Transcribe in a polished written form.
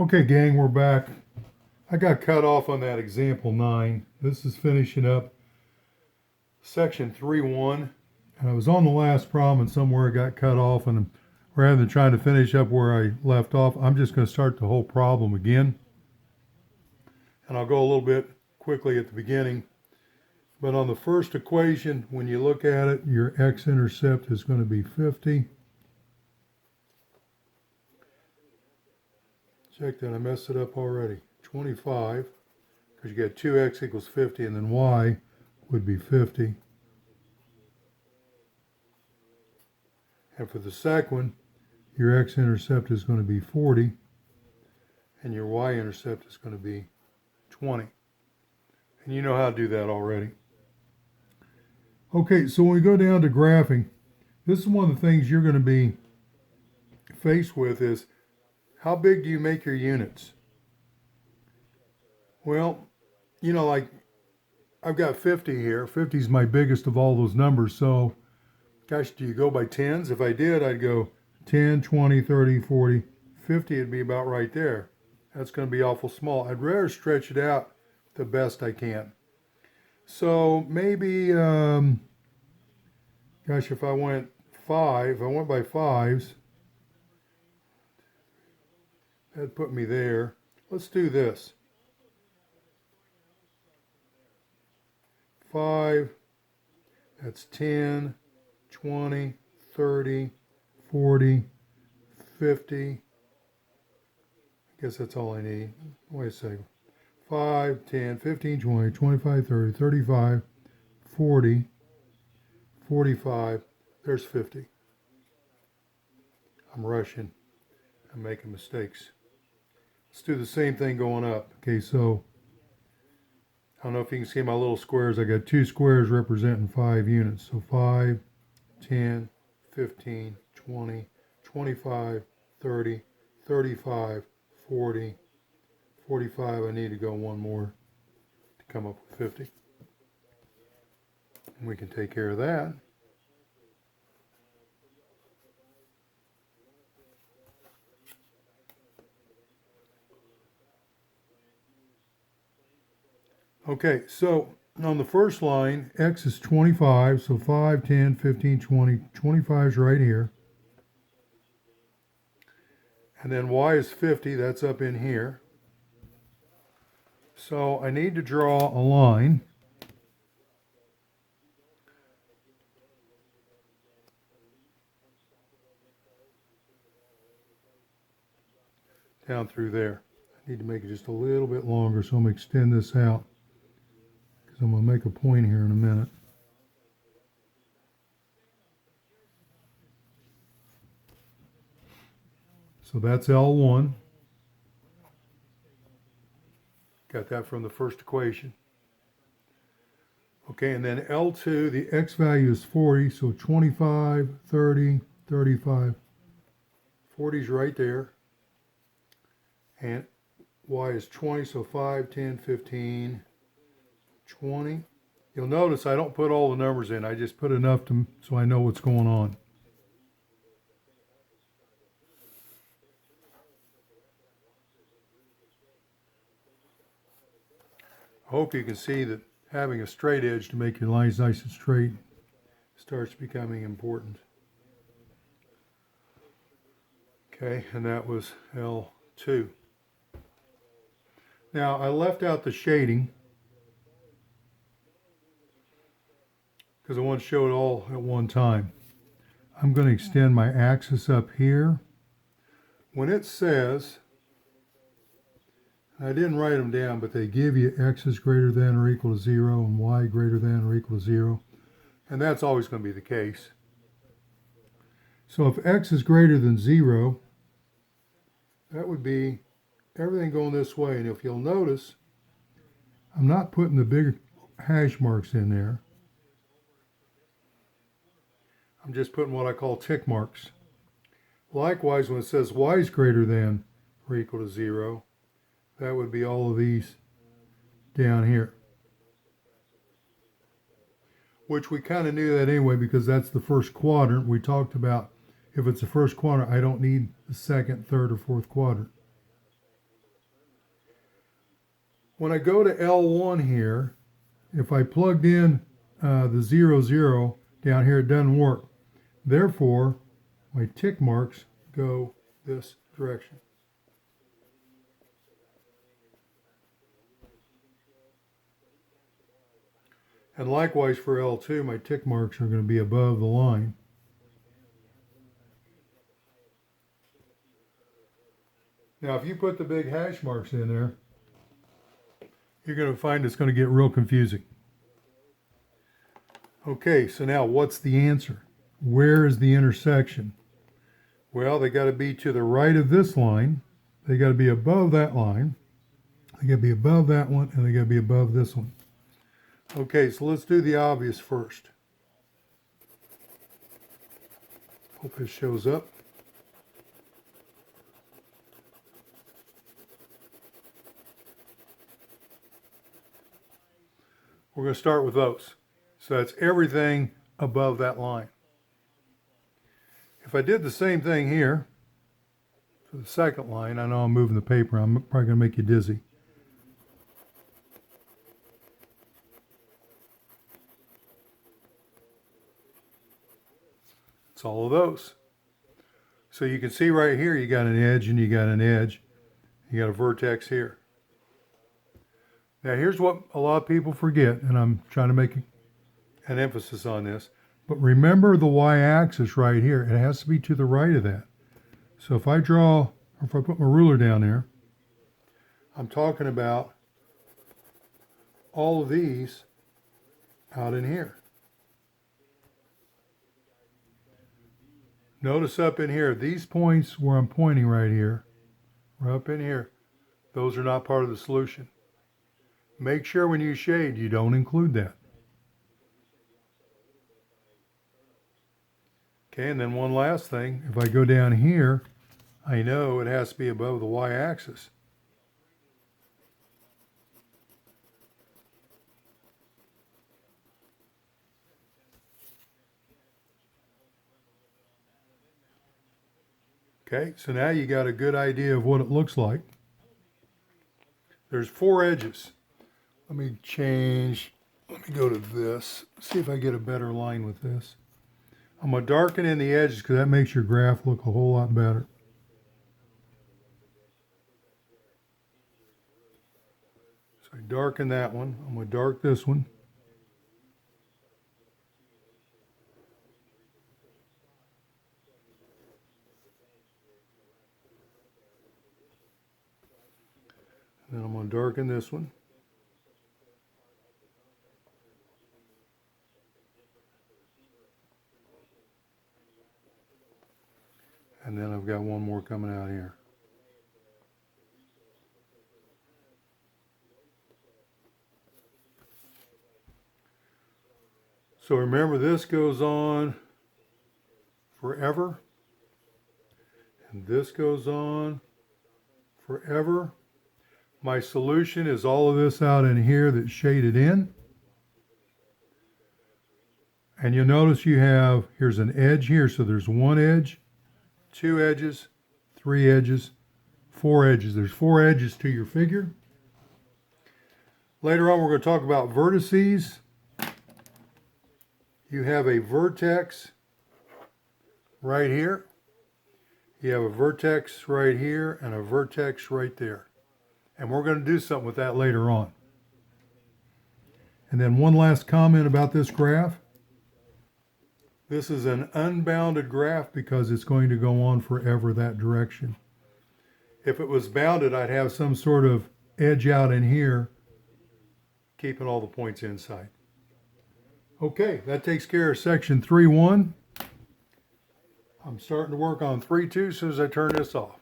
Okay, gang, we're back. I got cut off on that example 9. This is finishing up section 3.1. And I was on the last problem and somewhere it got cut off, and rather than trying to finish up where I left off, I'm just going to start the whole problem again. And I'll go a little bit quickly at the beginning. But on the first equation, when you look at it, your x-intercept is going to be 50. Check that, I messed it up already. 25, because you got 2x equals 50, and then y would be 50. And for the second one, your x-intercept is going to be 40, and your y-intercept is going to be 20. And you know how to do that already. Okay, so when we go down to graphing, this is one of the things you're going to be faced with is, how big do you make your units? Well, you know, like I've got 50 here. 50 is my biggest of all those numbers. So, gosh, do you go by tens? If I did, I'd go 10, 20, 30, 40, 50 would be about right there. That's going to be awful small. I'd rather stretch it out the best I can. So maybe, gosh, if I went 5, I went by 5s, that'd put me there. Let's do this. 5, that's 10, 20, 30, 40, 50. I guess that's all I need. Wait a second. 5, 10, 15, 20, 25, 30, 35, 40, 45. There's 50. I'm rushing. I'm making mistakes. Let's do the same thing going up. Okay, so I don't know if you can see my little squares. I got 2 squares representing 5 units. So 5, 10, 15, 20, 25, 30, 35, 40, 45. I need to go one more to come up with 50. And we can take care of that. Okay, so on the first line, x is 25, so 5, 10, 15, 20, 25 is right here. And then y is 50, that's up in here. So I need to draw a line. Down through there. I need to make it just a little bit longer, so I'm going to extend this out, because I'm going to make a point here in a minute. So that's L1. Got that from the first equation. Okay, and then L2, the x value is 40, so 25, 30, 35. 40 is right there. And y is 20, so 5, 10, 15, 20. You'll notice I don't put all the numbers in. I just put enough so I know what's going on. I hope you can see that having a straight edge to make your lines nice and straight starts becoming important. Okay, and that was L2. Now, I left out the shading because I want to show it all at one time. I'm going to extend my axis up here. When it says, I didn't write them down, but they give you x is greater than or equal to 0 and y greater than or equal to 0. And that's always going to be the case. So if x is greater than 0, that would be everything going this way. And if you'll notice, I'm not putting the big hash marks in there. I'm just putting what I call tick marks. Likewise, when it says y is greater than or equal to 0, that would be all of these down here. Which we kind of knew that anyway, because that's the first quadrant. We talked about if it's the first quadrant, I don't need the second, third, or fourth quadrant. when I go to L1 here, if I plugged in the 0, 0 down here, it doesn't work. Therefore, my tick marks go this direction. And likewise for L2, my tick marks are going to be above the line. Now, if you put the big hash marks in there, you're going to find it's going to get real confusing. Okay, so now what's the answer? Where is the intersection? Well, they got to be to the right of this line. They got to be above that line. They got to be above that one, and they got to be above this one. Okay, so let's do the obvious first. Hope this shows up. We're going to start with those. So that's everything above that line. If I did the same thing here for the second line, I know I'm moving the paper. I'm probably going to make you dizzy. It's all of those. So you can see right here, you got an edge and you got an edge. You got a vertex here. Now here's what a lot of people forget, and I'm trying to make an emphasis on this. But remember the y-axis right here. It has to be to the right of that. So if I draw, or if I put my ruler down there, I'm talking about all of these out in here. Notice up in here, these points where I'm pointing right here, or up in here, those are not part of the solution. Make sure when you shade, you don't include that. Okay, and then one last thing, if I go down here, I know it has to be above the y-axis. Okay, so now you got a good idea of what it looks like. There's 4 edges. Let me go to this, see if I get a better line with this. I'm going to darken in the edges because that makes your graph look a whole lot better. So I darken that one. I'm going to dark this one. And then I'm going to darken this one. And then I've got one more coming out here. So remember, this goes on forever. And this goes on forever. My solution is all of this out in here that's shaded in. And you'll notice you have, here's an edge here. So there's 1 edge, 2 edges, 3 edges, 4 edges. There's 4 edges to your figure. Later on, we're going to talk about vertices. You have a vertex right here. You have a vertex right here and a vertex right there. And we're going to do something with that later on. And then one last comment about this graph. This is an unbounded graph because it's going to go on forever that direction. If it was bounded, I'd have some sort of edge out in here, keeping all the points inside. Okay, that takes care of section 3.1. I'm starting to work on 3.2 as soon as I turn this off.